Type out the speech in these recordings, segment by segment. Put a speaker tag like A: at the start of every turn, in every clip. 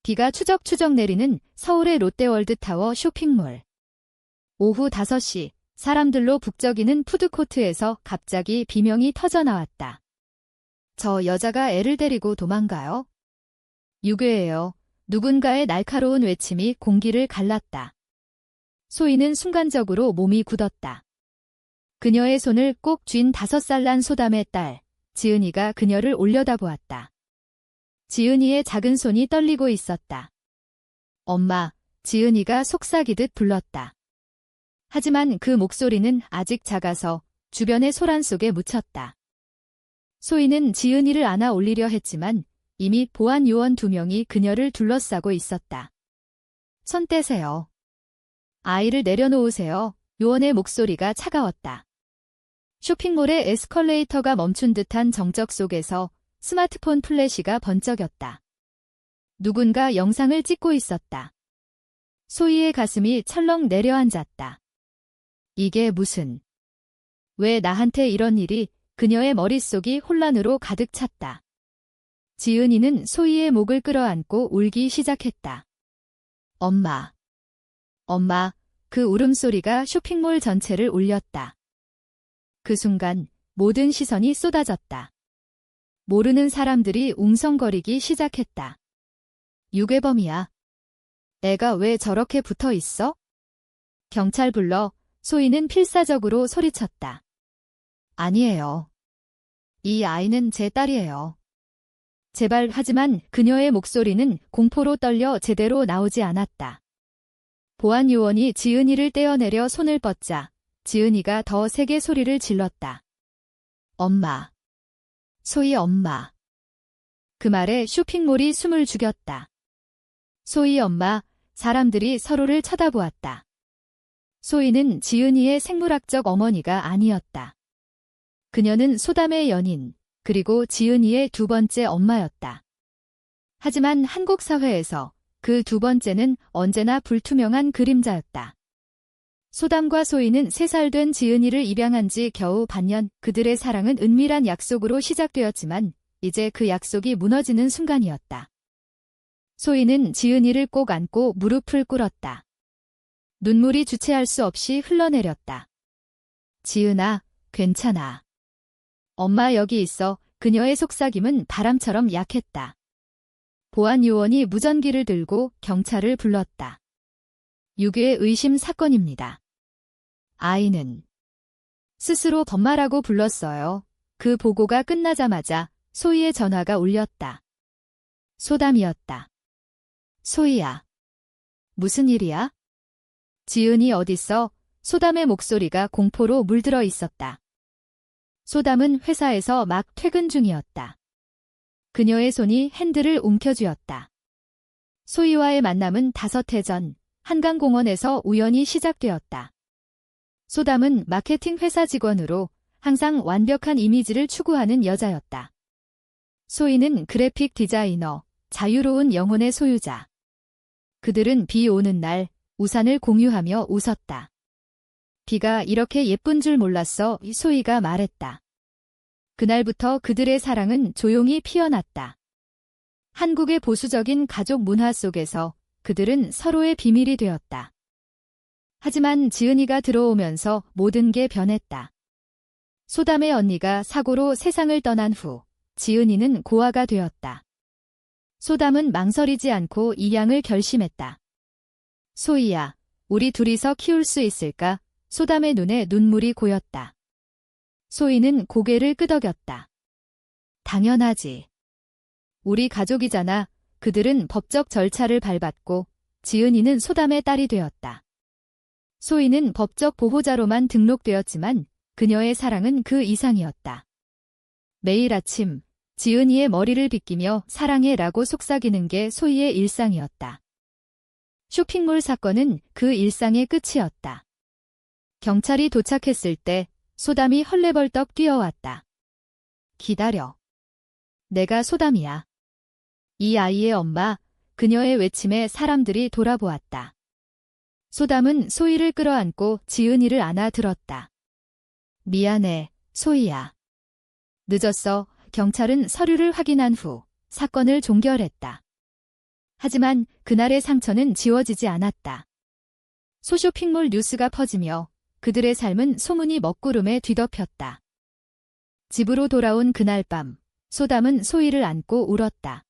A: 비가 추적추적 내리는 서울의 롯데월드타워 쇼핑몰. 오후 5시 사람들로 북적이는 푸드코트에서 갑자기 비명이 터져나왔다. 저 여자가 애를 데리고 도망가요? 유괴예요. 누군가의 날카로운 외침이 공기를 갈랐다. 소희는 순간적으로 몸이 굳었다. 그녀의 손을 꼭 쥔 5살 난 소담의 딸, 지은이가 그녀를 올려다보았다. 지은이의 작은 손이 떨리고 있었다. 엄마, 지은이가 속삭이듯 불렀다. 하지만 그 목소리는 아직 작아서 주변의 소란 속에 묻혔다. 소희는 지은이를 안아 올리려 했지만 이미 보안 요원 2명이 그녀를 둘러싸고 있었다. 손 떼세요. 아이를 내려놓으세요. 요원의 목소리가 차가웠다. 쇼핑몰의 에스컬레이터가 멈춘 듯한 정적 속에서 스마트폰 플래시가 번쩍였다. 누군가 영상을 찍고 있었다. 소희의 가슴이 철렁 내려앉았다. 이게 무슨... 왜 나한테 이런 일이... 그녀의 머릿속이 혼란으로 가득 찼다. 지은이는 소희의 목을 끌어안고 울기 시작했다. 엄마. 엄마. 그 울음소리가 쇼핑몰 전체를 울렸다. 그 순간 모든 시선이 쏟아졌다. 모르는 사람들이 웅성거리기 시작했다. 유괴범이야. 애가 왜 저렇게 붙어 있어? 경찰 불러. 소희는 필사적으로 소리쳤다. 아니에요. 이 아이는 제 딸이에요. 제발. 하지만 그녀의 목소리는 공포로 떨려 제대로 나오지 않았다. 보안 요원이 지은이를 떼어내려 손을 뻗자 지은이가 더 세게 소리를 질렀다. 엄마. 소희 엄마. 그 말에 쇼핑몰이 숨을 죽였다. 소희 엄마. 사람들이 서로를 쳐다보았다. 소희는 지은이의 생물학적 어머니가 아니었다. 그녀는 소담의 연인, 그리고 지은이의 2번째 엄마였다. 하지만 한국 사회에서 그 2번째는 언제나 불투명한 그림자였다. 소담과 소희는 3살 된 지은이를 입양한 지 겨우 반년, 그들의 사랑은 은밀한 약속으로 시작되었지만 이제 그 약속이 무너지는 순간이었다. 소희는 지은이를 꼭 안고 무릎을 꿇었다. 눈물이 주체할 수 없이 흘러내렸다. 지은아, 괜찮아. 엄마 여기 있어. 그녀의 속삭임은 바람처럼 약했다. 보안 요원이 무전기를 들고 경찰을 불렀다. 유괴 의심 사건입니다. 아이는 스스로 범마라고 불렀어요. 그 보고가 끝나자마자 소희의 전화가 울렸다. 소담이었다. 소희야. 무슨 일이야? 지은이 어딨어? 소담의 목소리가 공포로 물들어 있었다. 소담은 회사에서 막 퇴근 중이었다. 그녀의 손이 핸들을 움켜쥐었다. 소희와의 만남은 5해 전 한강공원에서 우연히 시작되었다. 소담은 마케팅 회사 직원으로 항상 완벽한 이미지를 추구하는 여자였다. 소희는 그래픽 디자이너, 자유로운 영혼의 소유자. 그들은 비 오는 날 우산을 공유하며 웃었다. 비가 이렇게 예쁜 줄 몰랐어. 소희가 말했다. 그날부터 그들의 사랑은 조용히 피어났다. 한국의 보수적인 가족 문화 속에서 그들은 서로의 비밀이 되었다. 하지만 지은이가 들어오면서 모든 게 변했다. 소담의 언니가 사고로 세상을 떠난 후 지은이는 고아가 되었다. 소담은 망설이지 않고 입양을 결심했다. 소희야, 우리 둘이서 키울 수 있을까? 소담의 눈에 눈물이 고였다. 소희는 고개를 끄덕였다. 당연하지. 우리 가족이잖아. 그들은 법적 절차를 밟았고 지은이는 소담의 딸이 되었다. 소희는 법적 보호자로만 등록되었지만 그녀의 사랑은 그 이상이었다. 매일 아침 지은이의 머리를 빗기며 사랑해라고 속삭이는 게 소희의 일상이었다. 쇼핑몰 사건은 그 일상의 끝이었다. 경찰이 도착했을 때 소담이 헐레벌떡 뛰어왔다. 기다려. 내가 소담이야. 이 아이의 엄마. 그녀의 외침에 사람들이 돌아보았다. 소담은 소희를 끌어안고 지은이를 안아들었다. 미안해, 소희야. 늦었어. 경찰은 서류를 확인한 후 사건을 종결했다. 하지만 그날의 상처는 지워지지 않았다. 소쇼핑몰 뉴스가 퍼지며 그들의 삶은 소문이 먹구름에 뒤덮였다. 집으로 돌아온 그날 밤, 소담은 소희를 안고 울었다.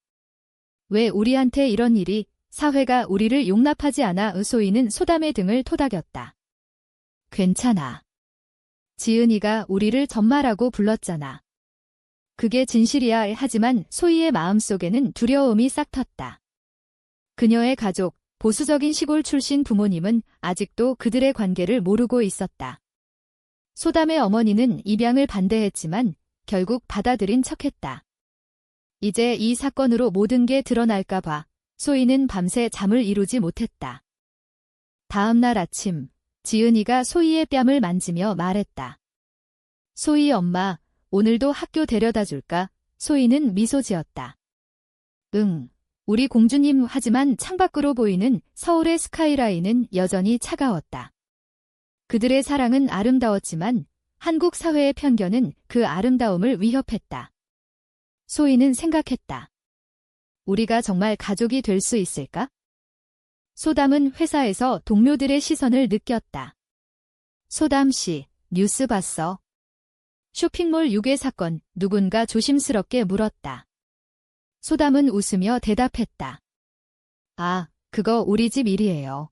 A: 왜 우리한테 이런 일이, 사회가 우리를 용납하지 않아. 소희는 소담의 등을 토닥였다. 괜찮아. 지은이가 우리를 전마라고 불렀잖아. 그게 진실이야. 하지만 소희의 마음속에는 두려움이 싹 텄다. 그녀의 가족, 보수적인 시골 출신 부모님은 아직도 그들의 관계를 모르고 있었다. 소담의 어머니는 입양을 반대했지만 결국 받아들인 척했다. 이제 이 사건으로 모든 게 드러날까 봐 소희는 밤새 잠을 이루지 못했다. 다음 날 아침, 지은이가 소희의 뺨을 만지며 말했다. 소희 엄마, 오늘도 학교 데려다 줄까? 소희는 미소 지었다. 응, 우리 공주님. 하지만 창밖으로 보이는 서울의 스카이라인은 여전히 차가웠다. 그들의 사랑은 아름다웠지만 한국 사회의 편견은 그 아름다움을 위협했다. 소희는 생각했다. 우리가 정말 가족이 될 수 있을까? 소담은 회사에서 동료들의 시선을 느꼈다. 소담 씨, 뉴스 봤어? 쇼핑몰 유괴 사건, 누군가 조심스럽게 물었다. 소담은 웃으며 대답했다. 아, 그거 우리 집 일이에요.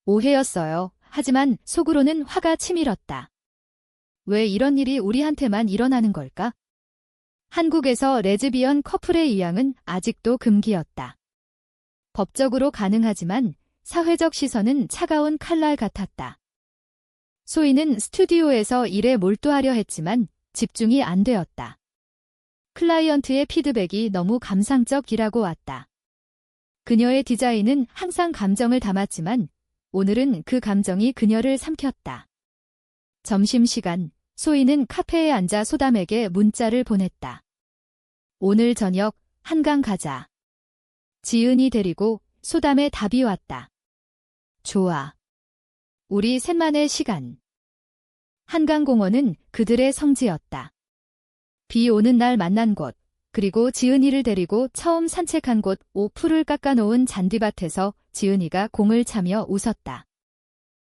A: 오해였어요. 하지만 속으로는 화가 치밀었다. 왜 이런 일이 우리한테만 일어나는 걸까? 한국에서 레즈비언 커플의 입양은 아직도 금기였다. 법적으로 가능하지만 사회적 시선은 차가운 칼날 같았다. 소희는 스튜디오에서 일에 몰두하려 했지만 집중이 안 되었다. 클라이언트의 피드백이 너무 감상적이라고 왔다. 그녀의 디자인은 항상 감정을 담았지만 오늘은 그 감정이 그녀를 삼켰다. 점심시간, 소희는 카페에 앉아 소담에게 문자를 보냈다. 오늘 저녁 한강 가자. 지은이 데리고. 소담의 답이 왔다. 좋아. 우리 셋만의 시간. 한강공원은 그들의 성지였다. 비 오는 날 만난 곳, 그리고 지은이를 데리고 처음 산책한 곳. 풀을 깎아놓은 잔디밭에서 지은이가 공을 차며 웃었다.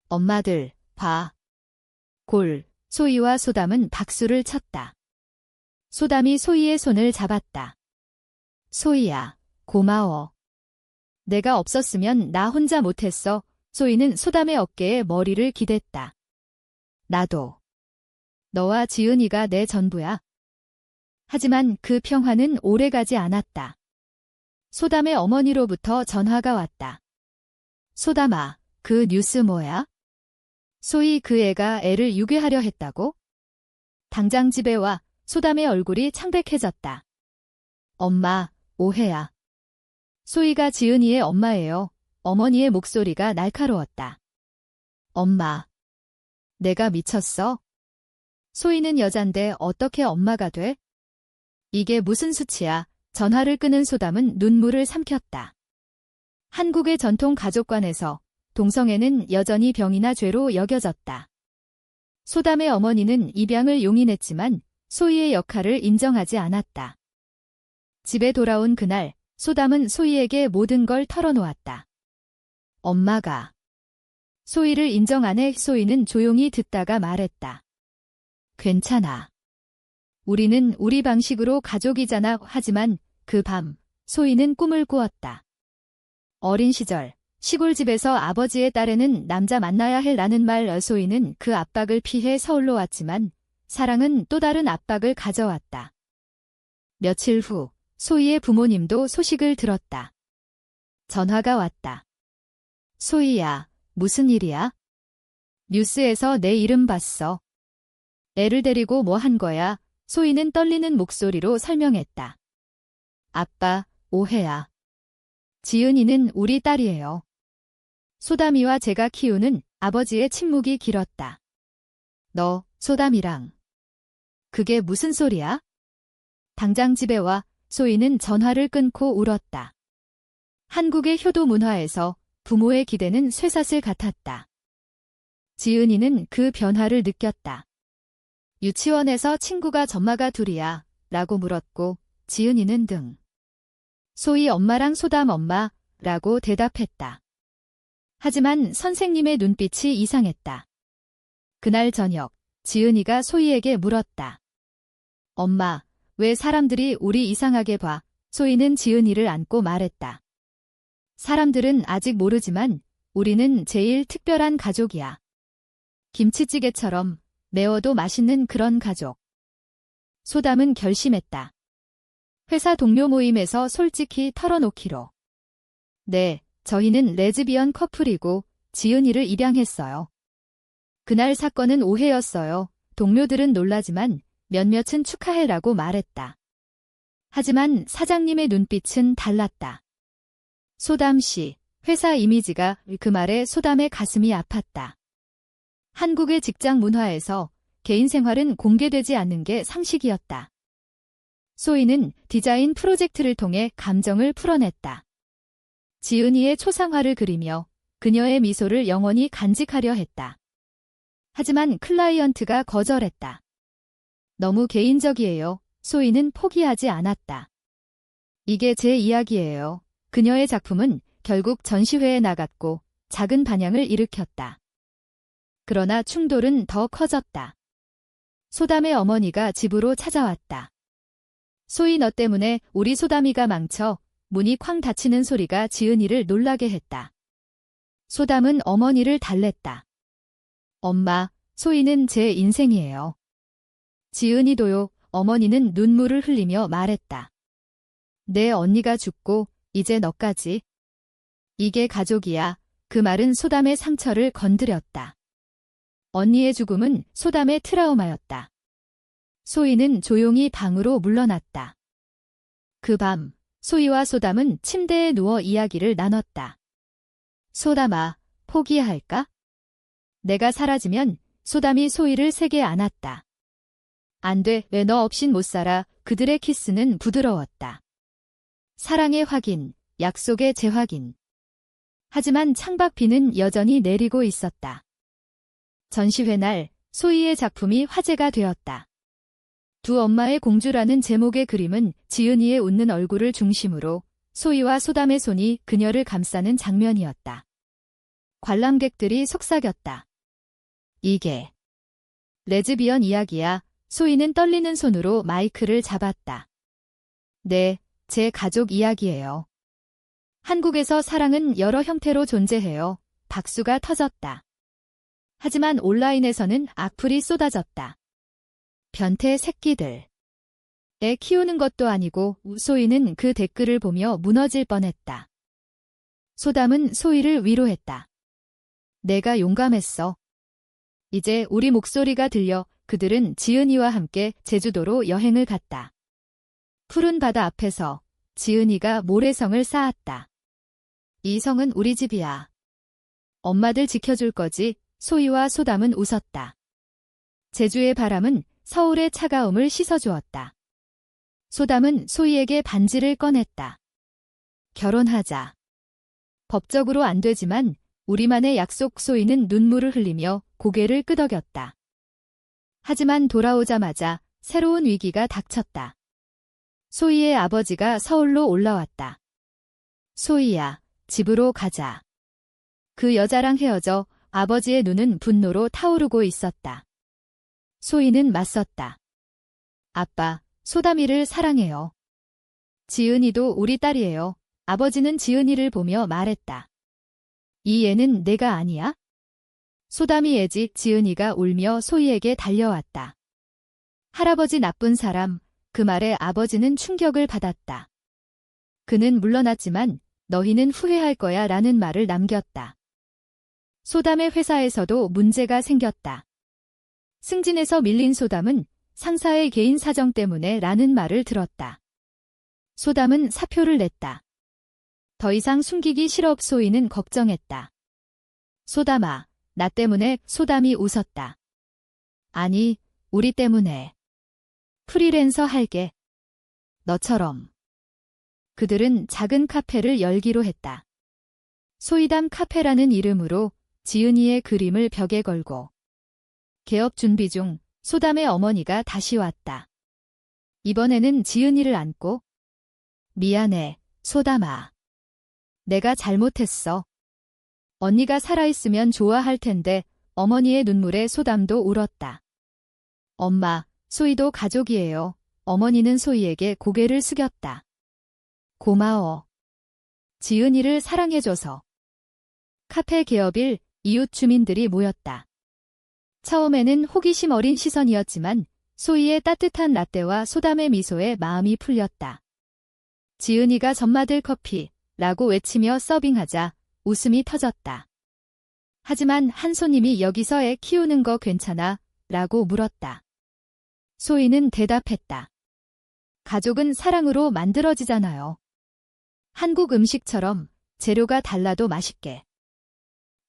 A: 엄마들, 봐. 골. 소희와 소담은 박수를 쳤다. 소담이 소희의 손을 잡았다. 소희야, 고마워. 내가 없었으면 나 혼자 못했어. 소희는 소담의 어깨에 머리를 기댔다. 나도. 너와 지은이가 내 전부야. 하지만 그 평화는 오래가지 않았다. 소담의 어머니로부터 전화가 왔다. 소담아, 그 뉴스 뭐야? 소희 그 애가 애를 유괴하려 했다고? 당장 집에 와. 소담의 얼굴이 창백해졌다. 엄마, 오해야. 소희가 지은이의 엄마예요. 어머니의 목소리가 날카로웠다. 엄마. 내가 미쳤어? 소희는 여잔데 어떻게 엄마가 돼? 이게 무슨 수치야. 전화를 끄는 소담은 눈물을 삼켰다. 한국의 전통 가족관에서 동성애는 여전히 병이나 죄로 여겨졌다. 소담의 어머니는 입양을 용인했지만 소희의 역할을 인정하지 않았다. 집에 돌아온 그날, 소담은 소희에게 모든 걸 털어놓았다. 엄마가 소희를 인정 안 해. 소희는 조용히 듣다가 말했다. 괜찮아. 우리는 우리 방식으로 가족이잖아. 하지만 그 밤, 소희는 꿈을 꾸었다. 어린 시절, 시골집에서 아버지의 딸에는 남자 만나야 해라는 말. 소희는 그 압박을 피해 서울로 왔지만 사랑은 또 다른 압박을 가져왔다. 며칠 후, 소희의 부모님도 소식을 들었다. 전화가 왔다. 소희야, 무슨 일이야? 뉴스에서 내 이름 봤어. 애를 데리고 뭐 한 거야? 소희는 떨리는 목소리로 설명했다. 아빠, 오해야. 지은이는 우리 딸이에요. 소담이와 제가 키우는. 아버지의 침묵이 길었다. 너, 소담이랑. 그게 무슨 소리야? 당장 집에 와. 소희는 전화를 끊고 울었다. 한국의 효도 문화에서 부모의 기대는 쇠사슬 같았다. 지은이는 그 변화를 느꼈다. 유치원에서 친구가 전마가 둘이야 라고 물었고 지은이는 등. 소희 엄마랑 소담 엄마, 라고 대답했다. 하지만 선생님의 눈빛이 이상했다. 그날 저녁, 지은이가 소희에게 물었다. 엄마, 왜 사람들이 우리 이상하게 봐? 소희는 지은이를 안고 말했다. 사람들은 아직 모르지만 우리는 제일 특별한 가족이야. 김치찌개처럼 매워도 맛있는 그런 가족. 소담은 결심했다. 회사 동료 모임에서 솔직히 털어놓기로. 네, 저희는 레즈비언 커플이고 지은이를 입양했어요. 그날 사건은 오해였어요. 동료들은 놀라지만 몇몇은 축하해라고 말했다. 하지만 사장님의 눈빛은 달랐다. 소담 씨, 회사 이미지가 그 말에 소담의 가슴이 아팠다. 한국의 직장 문화에서 개인 생활은 공개되지 않는 게 상식이었다. 소희는 디자인 프로젝트를 통해 감정을 풀어냈다. 지은이의 초상화를 그리며 그녀의 미소를 영원히 간직하려 했다. 하지만 클라이언트가 거절했다. 너무 개인적이에요. 소희는 포기하지 않았다. 이게 제 이야기예요. 그녀의 작품은 결국 전시회에 나갔고 작은 반향을 일으켰다. 그러나 충돌은 더 커졌다. 소담의 어머니가 집으로 찾아왔다. 소희 너 때문에 우리 소담이가 망쳐. 문이 쾅 닫히는 소리가 지은이를 놀라게 했다. 소담은 어머니를 달랬다. 엄마, 소희는 제 인생이에요. 지은이도요. 어머니는 눈물을 흘리며 말했다. 내 언니가 죽고 이제 너까지. 이게 가족이야. 그 말은 소담의 상처를 건드렸다. 언니의 죽음은 소담의 트라우마였다. 소희는 조용히 방으로 물러났다. 그 밤, 소희와 소담은 침대에 누워 이야기를 나눴다. 소담아, 포기할까? 내가 사라지면 소담이 소희를 세게 안았다. 안 돼, 왜 너 없인 못 살아. 그들의 키스는 부드러웠다. 사랑의 확인, 약속의 재확인. 하지만 창밖 비는 여전히 내리고 있었다. 전시회 날 소희의 작품이 화제가 되었다. 두 엄마의 공주라는 제목의 그림은 지은이의 웃는 얼굴을 중심으로 소희와 소담의 손이 그녀를 감싸는 장면이었다. 관람객들이 속삭였다. 이게 레즈비언 이야기야. 소희는 떨리는 손으로 마이크를 잡았다. 네, 제 가족 이야기예요. 한국에서 사랑은 여러 형태로 존재해요. 박수가 터졌다. 하지만 온라인에서는 악플이 쏟아졌다. 변태 새끼들. 애 키우는 것도 아니고 소희는 그 댓글을 보며 무너질 뻔했다. 소담은 소희를 위로했다. 내가 용감했어. 이제 우리 목소리가 들려. 그들은 지은이와 함께 제주도로 여행을 갔다. 푸른 바다 앞에서 지은이가 모래성을 쌓았다. 이 성은 우리 집이야. 엄마들 지켜줄 거지. 소희와 소담은 웃었다. 제주의 바람은 서울의 차가움을 씻어주었다. 소담은 소희에게 반지를 꺼냈다. 결혼하자. 법적으로 안 되지만 우리만의 약속. 소희는 눈물을 흘리며 고개를 끄덕였다. 하지만 돌아오자마자 새로운 위기가 닥쳤다. 소희의 아버지가 서울로 올라왔다. 소희야, 집으로 가자. 그 여자랑 헤어져. 아버지의 눈은 분노로 타오르고 있었다. 소희는 맞섰다. 아빠, 소담이를 사랑해요. 지은이도 우리 딸이에요. 아버지는 지은이를 보며 말했다. 이 애는 내가 아니야? 소담이 애지. 지은이가 울며 소희에게 달려왔다. 할아버지 나쁜 사람. 그 말에 아버지는 충격을 받았다. 그는 물러났지만 너희는 후회할 거야 라는 말을 남겼다. 소담의 회사에서도 문제가 생겼다. 승진에서 밀린 소담은 상사의 개인 사정 때문에 라는 말을 들었다. 소담은 사표를 냈다. 더 이상 숨기기 싫어. 소희는 걱정했다. 소담아, 나 때문에. 소담이 웃었다. 아니, 우리 때문에. 프리랜서 할게. 너처럼. 그들은 작은 카페를 열기로 했다. 소희담 카페라는 이름으로 지은이의 그림을 벽에 걸고. 개업 준비 중. 소담의 어머니가 다시 왔다. 이번에는 지은이를 안고. 미안해, 소담아. 내가 잘못했어. 언니가 살아있으면 좋아할 텐데 어머니의 눈물에 소담도 울었다. 엄마, 소희도 가족이에요. 어머니는 소희에게 고개를 숙였다. 고마워. 지은이를 사랑해줘서. 카페 개업일 이웃 주민들이 모였다. 처음에는 호기심 어린 시선이었지만 소희의 따뜻한 라떼와 소담의 미소에 마음이 풀렸다. 지은이가 전마들 커피라고 외치며 서빙하자 웃음이 터졌다. 하지만 한 손님이 여기서 애 키우는 거 괜찮아? 라고 물었다. 소희는 대답했다. 가족은 사랑으로 만들어지잖아요. 한국 음식처럼 재료가 달라도 맛있게.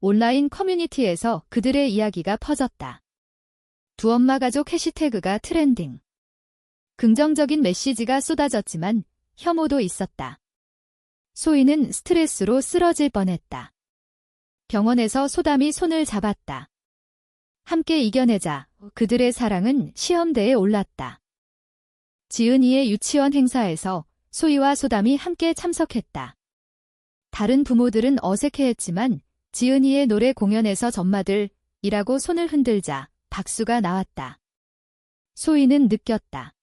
A: 온라인 커뮤니티에서 그들의 이야기가 퍼졌다. 두 엄마 가족 해시태그가 트렌딩. 긍정적인 메시지가 쏟아졌지만 혐오도 있었다. 소희는 스트레스로 쓰러질 뻔했다. 병원에서 소담이 손을 잡았다. 함께 이겨내자. 그들의 사랑은 시험대에 올랐다. 지은이의 유치원 행사에서 소희와 소담이 함께 참석했다. 다른 부모들은 어색해했지만 지은이의 노래 공연에서 전마들이라고 손을 흔들자 박수가 나왔다. 소희는 느꼈다.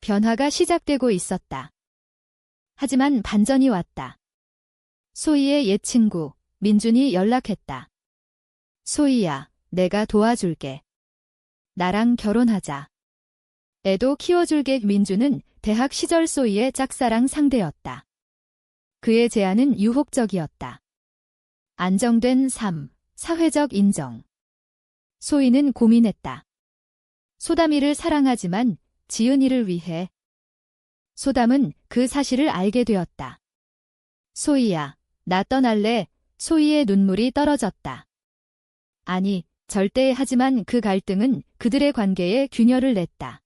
A: 변화가 시작되고 있었다. 하지만 반전이 왔다. 소희의 옛 친구 민준이 연락했다. 소희야, 내가 도와줄게. 나랑 결혼하자. 애도 키워줄게. 민준은 대학 시절 소희의 짝사랑 상대였다. 그의 제안은 유혹적이었다. 안정된 삶, 사회적 인정. 소희는 고민했다. 소담이를 사랑하지만 지은이를 위해. 소담은 그 사실을 알게 되었다. 소희야, 나 떠날래. 소희의 눈물이 떨어졌다. 아니, 절대. 하지만 그 갈등은 그들의 관계에 균열을 냈다.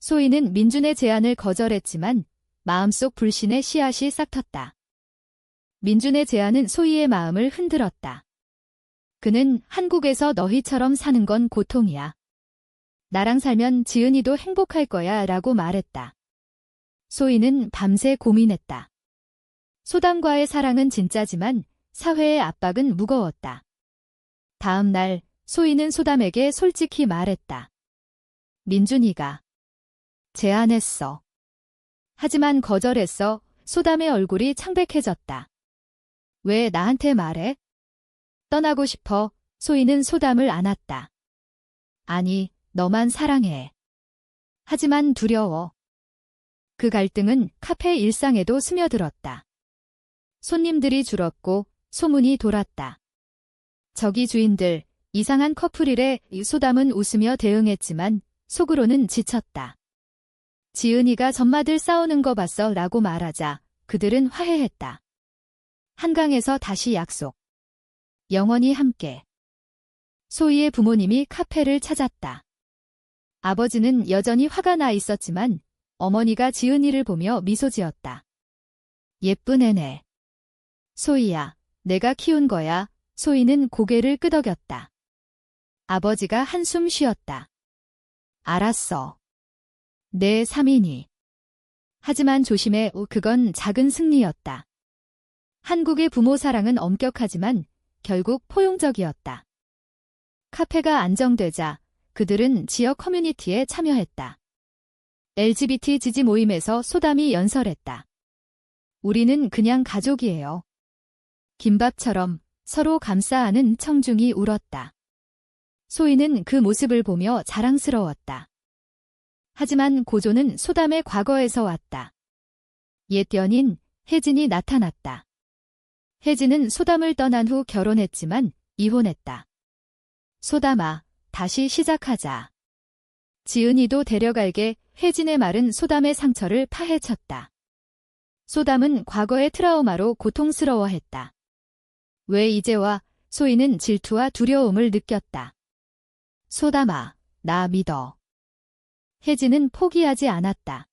A: 소희는 민준의 제안을 거절했지만 마음속 불신의 씨앗이 싹텄다. 민준의 제안은 소희의 마음을 흔들었다. 그는 한국에서 너희처럼 사는 건 고통이야. 나랑 살면 지은이도 행복할 거야 라고 말했다. 소희는 밤새 고민했다. 소담과의 사랑은 진짜지만 사회의 압박은 무거웠다. 다음 날 소희는 소담에게 솔직히 말했다. 민준이가 제안했어. 하지만 거절했어. 소담의 얼굴이 창백해졌다. 왜 나한테 말해? 떠나고 싶어. 소희는 소담을 안았다. 아니, 너만 사랑해. 하지만 두려워. 그 갈등은 카페 일상에도 스며들었다. 손님들이 줄었고 소문이 돌았다. 저기 주인들, 이상한 커플이래. 소담은 웃으며 대응했지만 속으로는 지쳤다. 지은이가 전마들 싸우는 거 봤어 라고 말하자 그들은 화해했다. 한강에서 다시 약속. 영원히 함께. 소희의 부모님이 카페를 찾았다. 아버지는 여전히 화가 나 있었지만 어머니가 지은이를 보며 미소 지었다. 예쁜 애네. 소희야, 내가 키운 거야. 소희는 고개를 끄덕였다. 아버지가 한숨 쉬었다. 알았어. 내 3인이. 하지만 조심해. 그건 작은 승리였다. 한국의 부모 사랑은 엄격하지만 결국 포용적이었다. 카페가 안정되자 그들은 지역 커뮤니티에 참여했다. LGBT 지지 모임에서 소담이 연설했다. 우리는 그냥 가족이에요. 김밥처럼 서로 감싸 안은 청중이 울었다. 소희는 그 모습을 보며 자랑스러웠다. 하지만 고조는 소담의 과거에서 왔다. 옛 연인 혜진이 나타났다. 혜진은 소담을 떠난 후 결혼했지만 이혼했다. 소담아, 다시 시작하자. 지은이도 데려갈게. 혜진의 말은 소담의 상처를 파헤쳤다. 소담은 과거의 트라우마로 고통스러워했다. 왜 이제 와? 소희는 질투와 두려움을 느꼈다. 소담아, 나 믿어. 혜진은 포기하지 않았다.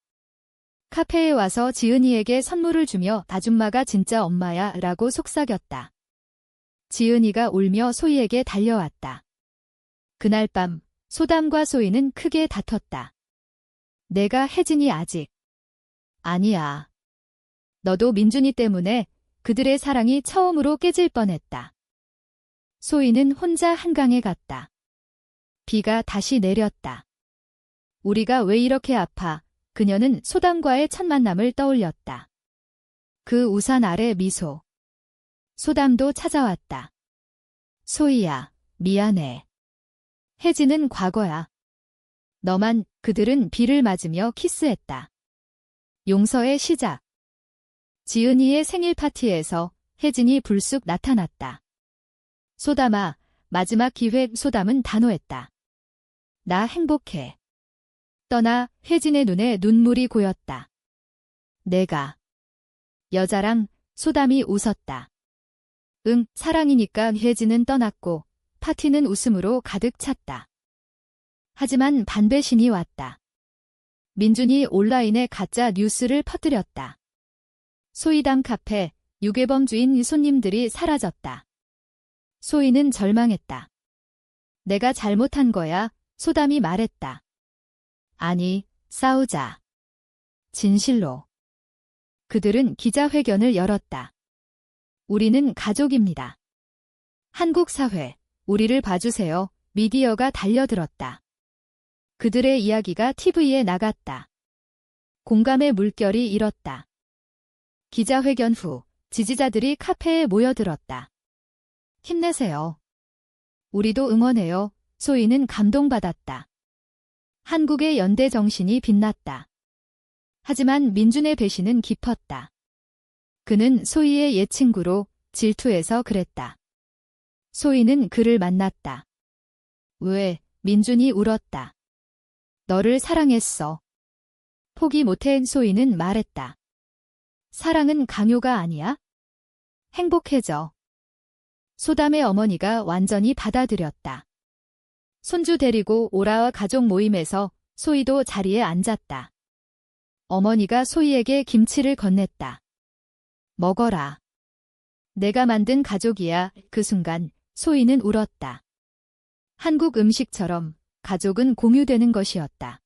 A: 카페에 와서 지은이에게 선물을 주며 아줌마가 진짜 엄마야 라고 속삭였다. 지은이가 울며 소희에게 달려왔다. 그날 밤 소담과 소희는 크게 다퉜다. 내가 혜진이 아직. 아니야. 너도 민준이 때문에 그들의 사랑이 처음으로 깨질 뻔했다. 소희는 혼자 한강에 갔다. 비가 다시 내렸다. 우리가 왜 이렇게 아파? 그녀는 소담과의 첫 만남을 떠올렸다. 그 우산 아래 미소. 소담도 찾아왔다. 소희야, 미안해. 혜진은 과거야. 너만. 그들은 비를 맞으며 키스했다. 용서의 시작. 지은이의 생일 파티에서 혜진이 불쑥 나타났다. 소담아, 마지막 기회. 소담은 단호했다. 나 행복해. 떠나. 혜진의 눈에 눈물이 고였다. 내가 여자랑. 소담이 웃었다. 응, 사랑이니까. 혜진은 떠났고 파티는 웃음으로 가득 찼다. 하지만 반배신이 왔다. 민준이 온라인에 가짜 뉴스를 퍼뜨렸다. 소희당 카페, 유괴범 주인 손님들이 사라졌다. 소희는 절망했다. 내가 잘못한 거야, 소담이 말했다. 아니, 싸우자. 진실로. 그들은 기자회견을 열었다. 우리는 가족입니다. 한국 사회, 우리를 봐주세요. 미디어가 달려들었다. 그들의 이야기가 TV에 나갔다. 공감의 물결이 일었다. 기자회견 후 지지자들이 카페에 모여들었다. 힘내세요. 우리도 응원해요. 소희는 감동받았다. 한국의 연대 정신이 빛났다. 하지만 민준의 배신은 깊었다. 그는 소희의 옛 친구로 질투해서 그랬다. 소희는 그를 만났다. 왜? 민준이 울었다. 너를 사랑했어. 포기 못한 소희는 말했다. 사랑은 강요가 아니야? 행복해져. 소담의 어머니가 완전히 받아들였다. 손주 데리고 오라와 가족 모임에서 소희도 자리에 앉았다. 어머니가 소희에게 김치를 건넸다. 먹어라. 내가 만든 가족이야. 그 순간 소희는 울었다. 한국 음식처럼 가족은 공유되는 것이었다.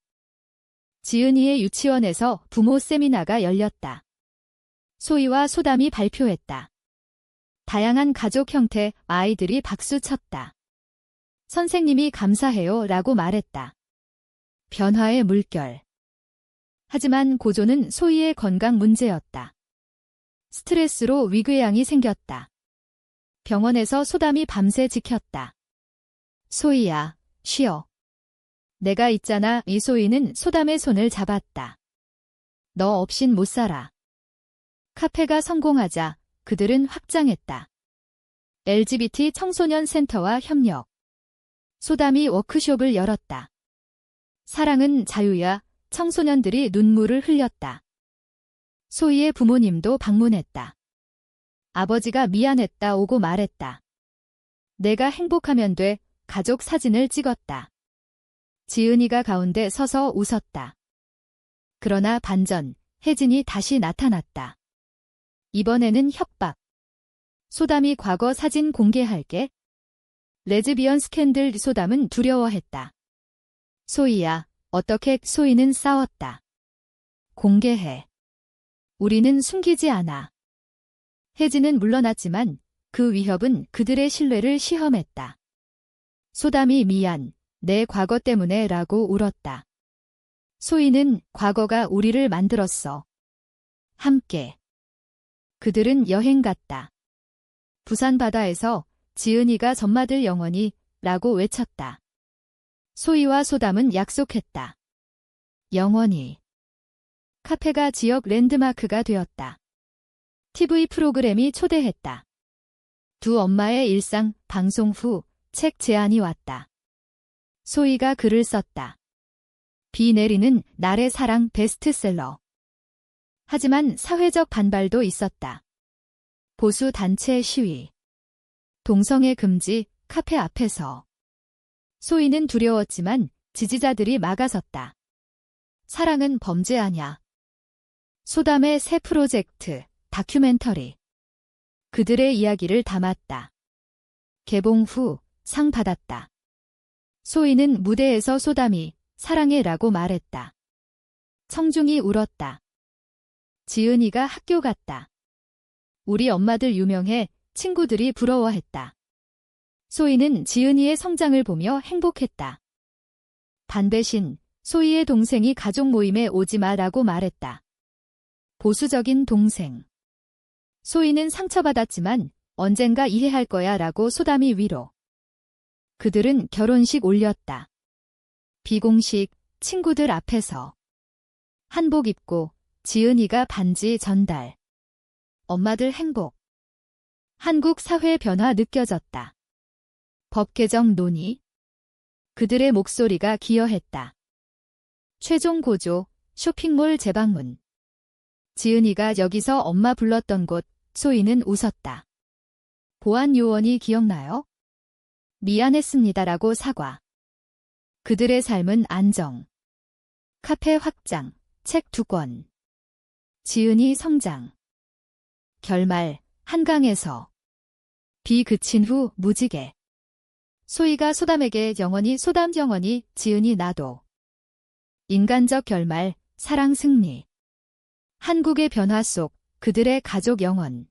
A: 지은이의 유치원에서 부모 세미나가 열렸다. 소희와 소담이 발표했다. 다양한 가족 형태. 아이들이 박수 쳤다. 선생님이 감사해요 라고 말했다. 변화의 물결. 하지만 고조는 소희의 건강 문제였다. 스트레스로 위궤양이 생겼다. 병원에서 소담이 밤새 지켰다. 소희야, 쉬어. 내가 있잖아. 이 소희는 소담의 손을 잡았다. 너 없인 못 살아. 카페가 성공하자 그들은 확장했다. LGBT 청소년 센터와 협력. 소담이 워크숍을 열었다. 사랑은 자유야. 청소년들이 눈물을 흘렸다. 소희의 부모님도 방문했다. 아버지가 미안했다 오고 말했다. 내가 행복하면 돼. 가족 사진을 찍었다. 지은이가 가운데 서서 웃었다. 그러나 반전, 혜진이 다시 나타났다. 이번에는 협박. 소담이 과거 사진 공개할게. 레즈비언 스캔들. 소담은 두려워했다. 소희야, 어떻게? 소희는 싸웠다. 공개해. 우리는 숨기지 않아. 혜진은 물러났지만 그 위협은 그들의 신뢰를 시험했다. 소담이 미안, 내 과거 때문에 라고 울었다. 소희는 과거가 우리를 만들었어. 함께. 그들은 여행 갔다. 부산 바다에서 지은이가 전마들 영원히 라고 외쳤다. 소희와 소담은 약속했다. 영원히. 카페가 지역 랜드마크가 되었다. TV 프로그램이 초대했다. 두 엄마의 일상. 방송 후 책 제안이 왔다. 소희가 글을 썼다. 비 내리는 날의 사랑 베스트셀러. 하지만 사회적 반발도 있었다. 보수 단체 시위. 동성애 금지. 카페 앞에서. 소희는 두려웠지만 지지자들이 막아섰다. 사랑은 범죄 아냐. 소담의 새 프로젝트, 다큐멘터리. 그들의 이야기를 담았다. 개봉 후 상 받았다. 소희는 무대에서 소담이 사랑해라고 말했다. 청중이 울었다. 지은이가 학교 갔다. 우리 엄마들 유명해 친구들이 부러워했다. 소희는 지은이의 성장을 보며 행복했다. 반대신 소희의 동생이 가족 모임에 오지 마라고 말했다. 보수적인 동생. 소희는 상처받았지만 언젠가 이해할 거야 라고 소담이 위로. 그들은 결혼식 올렸다. 비공식 친구들 앞에서. 한복 입고 지은이가 반지 전달. 엄마들 행복. 한국 사회 변화 느껴졌다. 법 개정 논의. 그들의 목소리가 기여했다. 최종 고조, 쇼핑몰 재방문. 지은이가 여기서 엄마 불렀던 곳, 소희는 웃었다. 보안 요원이 기억나요? 미안했습니다라고 사과. 그들의 삶은 안정. 카페 확장, 책 2권. 지은이 성장. 결말, 한강에서. 비 그친 후 무지개. 소희가 소담에게 영원히 소담 영원히 지은이 나도. 인간적 결말, 사랑 승리. 한국의 변화 속 그들의 가족 영원.